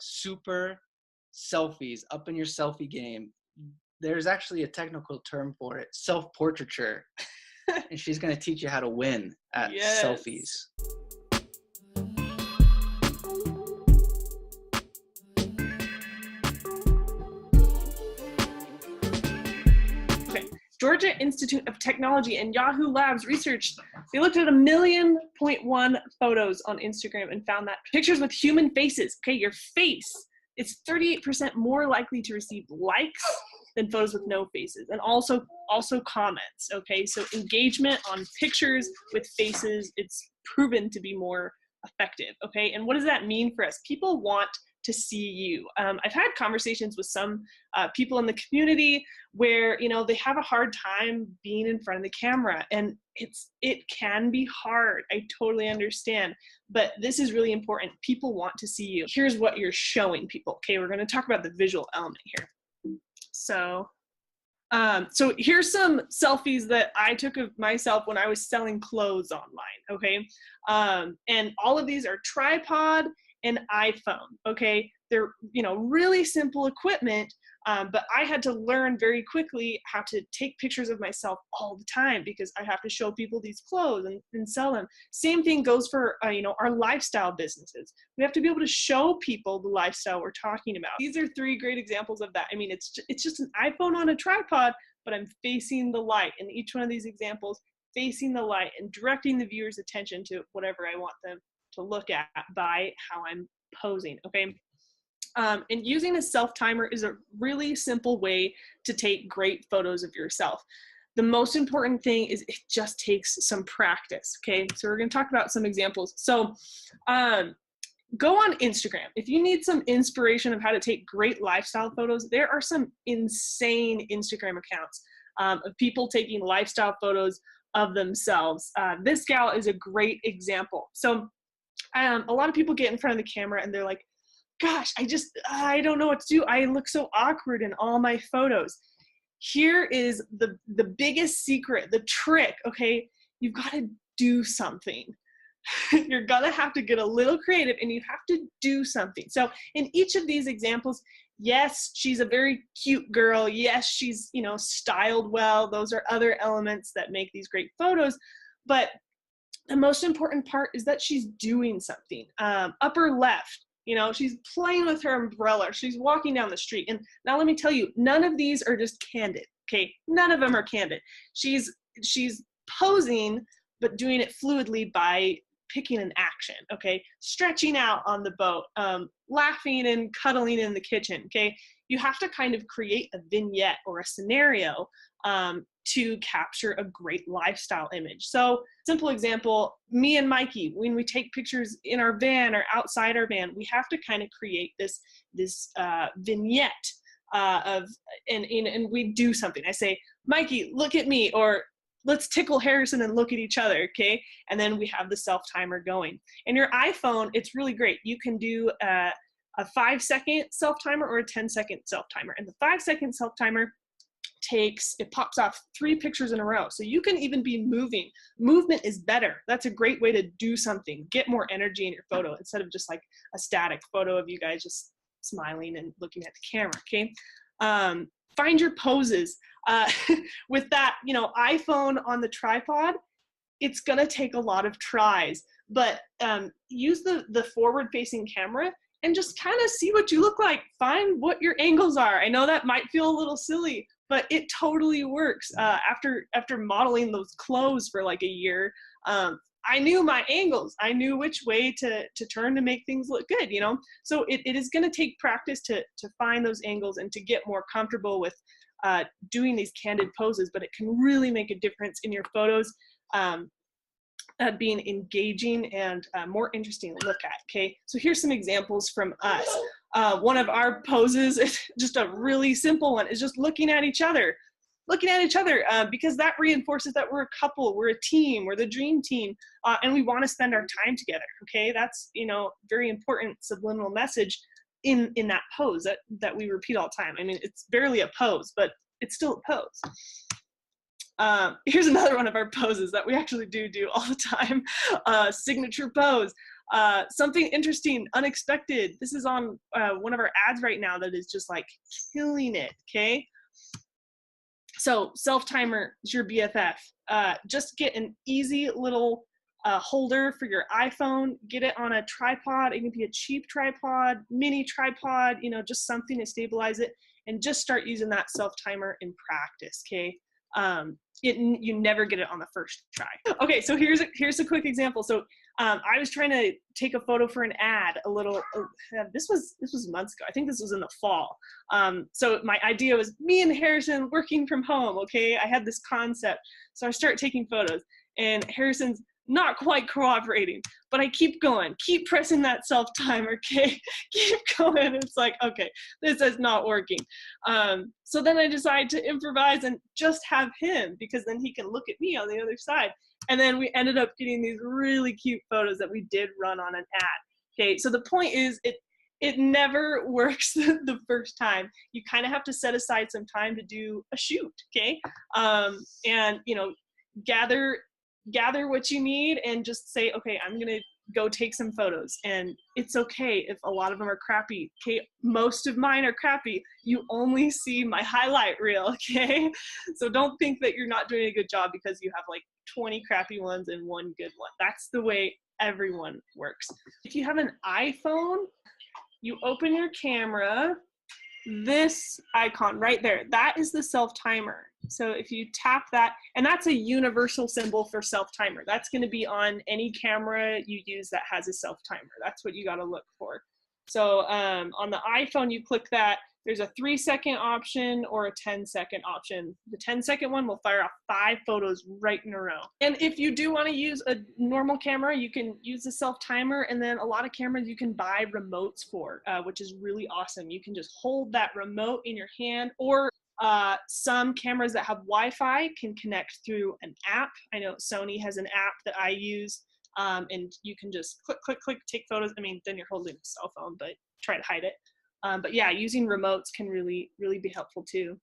super selfies, up in your selfie game. There's actually a technical term for it, self-portraiture. And she's going to teach you how to win at selfies. Georgia Institute of Technology and Yahoo Labs research, they looked at 1.1 million photos on Instagram and found that pictures with human faces, okay, your face, it's 38% more likely to receive likes than photos with no faces, and also comments, okay? So engagement on pictures with faces, it's proven to be more effective, okay? And what does that mean for us? People want to see you. I've had conversations with some people in the community where, you know, they have a hard time being in front of the camera, and it can be hard. I totally understand, but this is really important. People want to see you. Here's what you're showing people. Okay, we're going to talk about the visual element here. So here's some selfies that I took of myself when I was selling clothes online. Okay, and all of these are tripod and iPhone, okay? They're, you know, really simple equipment, but I had to learn very quickly how to take pictures of myself all the time because I have to show people these clothes and sell them. Same thing goes for, you know, our lifestyle businesses. We have to be able to show people the lifestyle we're talking about. These are 3 great examples of that. I mean, it's just an iPhone on a tripod, but I'm facing the light in each one of these examples, facing the light and directing the viewer's attention to whatever I want them to look at by how I'm posing, okay? And using a self-timer is a really simple way to take great photos of yourself. The most important thing is it just takes some practice, okay? So we're gonna talk about some examples. So go on Instagram. If you need some inspiration of how to take great lifestyle photos, there are some insane Instagram accounts of people taking lifestyle photos of themselves. This gal is a great example. So a lot of people get in front of the camera and they're like, gosh, I don't know what to do. I look so awkward in all my photos. Here is the biggest secret, the trick, okay? You've got to do something. You're gonna have to get a little creative and you have to do something. So in each of these examples, yes, she's a very cute girl. Yes, she's, you know, styled well. Those are other elements that make these great photos. But the most important part is that she's doing something. Upper left, you know, she's playing with her umbrella. She's walking down the street. And now let me tell you, none of these are just candid, okay? None of them are candid. She's posing, but doing it fluidly by picking an action, okay? Stretching out on the boat, laughing and cuddling in the kitchen, okay? You have to kind of create a vignette or a scenario to capture a great lifestyle image. So simple example, me and Mikey, when we take pictures in our van or outside our van, we have to kind of create this vignette and we do something. I say, Mikey, look at me, or let's tickle Harrison and look at each other, okay? And then we have the self-timer going. And your iPhone, it's really great. You can do a 5-second self-timer or a 10-second self-timer. And the 5-second self-timer it pops off 3 pictures in a row. So you can even be moving. Movement is better. That's a great way to do something. Get more energy in your photo instead of just like a static photo of you guys just smiling and looking at the camera, okay? Find your poses. With that, you know, iPhone on the tripod, it's gonna take a lot of tries, but use the forward-facing camera and just kind of see what you look like. Find what your angles are. I know that might feel a little silly, but it totally works. After modeling those clothes for like a year, I knew my angles. I knew which way to turn to make things look good, you know? So it is gonna take practice to find those angles and to get more comfortable with doing these candid poses, but it can really make a difference in your photos, being engaging and more interesting to look at, okay? So here's some examples from us. One of our poses, just a really simple one, is just looking at each other, because that reinforces that we're a couple, we're a team, we're the dream team, and we want to spend our time together, okay? That's, you know, very important subliminal message in that pose that we repeat all the time. I mean, it's barely a pose, but it's still a pose. Here's another one of our poses that we actually do all the time, signature pose. Something interesting, unexpected. This is on one of our ads right now that is just like killing it, okay? So self-timer is your BFF. Just get an easy little holder for your iPhone, get it on a tripod. It can be a cheap tripod, mini tripod, you know, just something to stabilize it, and just start using that self-timer in practice, okay? You never get it on the first try. Okay, so here's a quick example. So I was trying to take a photo for an ad this was months ago. I think this was in the fall. So my idea was me and Harrison working from home, okay? I had this concept. So I start taking photos, and Harrison's not quite cooperating, but I keep going, keep pressing that self-timer, okay? Keep going. It's like, okay, this is not working. So then I decide to improvise and just have him, because then he can look at me on the other side. And then we ended up getting these really cute photos that we did run on an ad. Okay, so the point is, it never works the first time. You kind of have to set aside some time to do a shoot, okay? And, you know, gather what you need and just say, okay, I'm gonna go take some photos. And it's okay if a lot of them are crappy, okay? Most of mine are crappy. You only see my highlight reel, okay? So don't think that you're not doing a good job because you have like 20 crappy ones and one good one. That's the way everyone works. If you have an iPhone, you open your camera, this icon right there, that is the self-timer. So if you tap that, and that's a universal symbol for self-timer. That's going to be on any camera you use that has a self-timer. That's what you got to look for. So on the iPhone, you click that. There's a 3-second option or a 10-second option. The 10-second one will fire off 5 photos right in a row. And if you do want to use a normal camera, you can use the self-timer, and then a lot of cameras you can buy remotes for, which is really awesome. You can just hold that remote in your hand, or some cameras that have Wi-Fi can connect through an app. I know Sony has an app that I use, and you can just click, click, click, take photos. I mean, then you're holding a cell phone, but try to hide it. But yeah, using remotes can really, really be helpful too.